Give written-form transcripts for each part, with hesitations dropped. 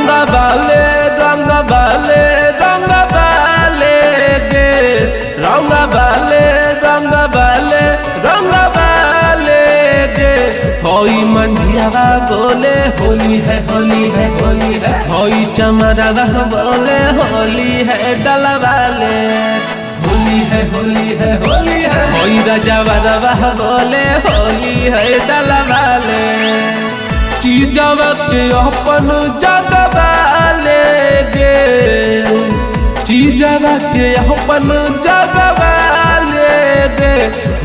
बाले रंग बाले रंग बाले गे रंग बाले रंग बाले रंग बाले गे होई मंझियावा बोले होली है होली है होली है होई चमरा बोले होली है डलवाले होली है होली है होली है होई रजवा बोले होली है डलवाले चीजवा के अपन जगवाले गे चीजवा के अपन जगवाले गे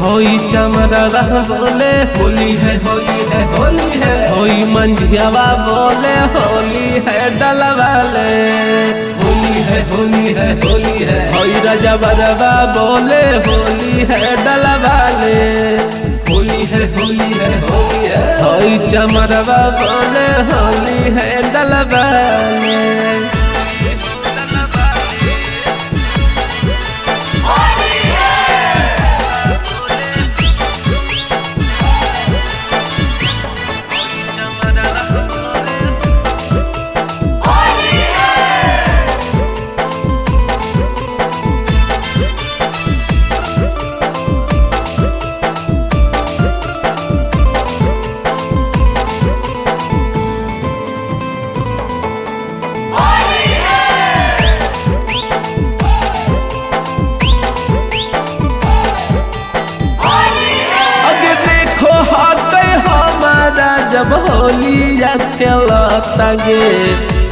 होई चमरा बोले होली है होली है होली है होई मंझियावा बोले होली है डलवाले होली है होली है होली है होई रजबरवा बोले होली है डलवाले होली है होली है होली है होई चमरवा बोले होली है डलवाले जब होली खेलता गे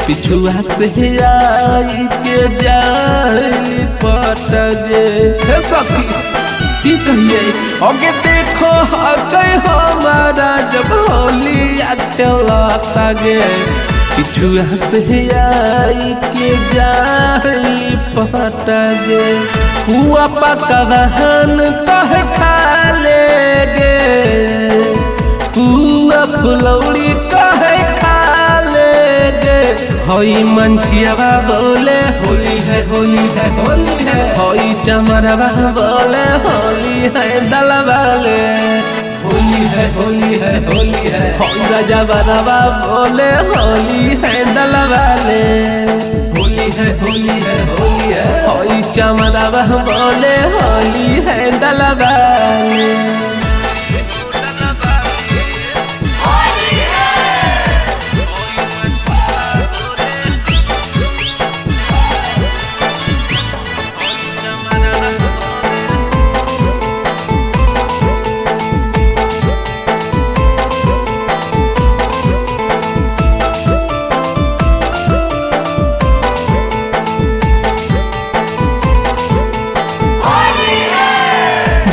पिछुआ से आई के जाली पट गे सखी की कहिए अगे देखो हमारा जब होली खेलता गे पिछुआ से आई के जाली पट गे हुआ पकवान कह खा ले गे पूरा फुलौड़ी कहे खाले गे होई मंझियावा बोले होली है होली है होली है होई चमरवा बोले होली है डलवाले होली है होली है होली है होई रजबरवा बोले होली है डलवाले होली है होली है होली है होई चमरवा बोले होली है डलवाले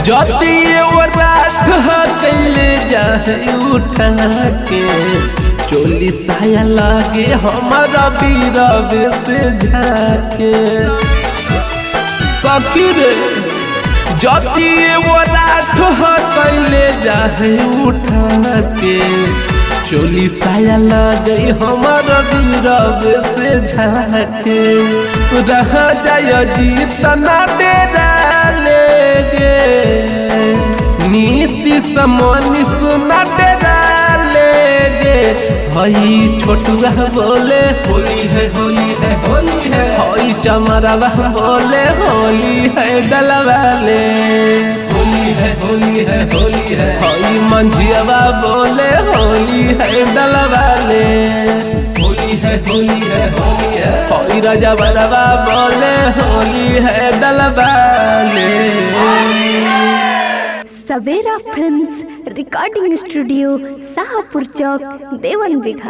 जति रात कैले जाए उठा के चोली साया लागे हमारा बीरब से झाके सखी रे जति रात कैले जाए उठा के चोली साया लागे हमारा बीरब से झाके रह जाय जीतना डेरा ले गे नीति समोनी सुना डेरा ले गे हई छोटुआ बोले होली है होली है होली है हई चमरवा बोले होली है डलवाले होली है होली है होली है हई मंझियावा बोले होली है डलवाले होली है होली है होली है हई रजबरवा बोले होली है डलवाले। सवेरा फिल्म्स रिकॉर्डिंग स्टूडियो शाहपुर चौक देवन बिघा।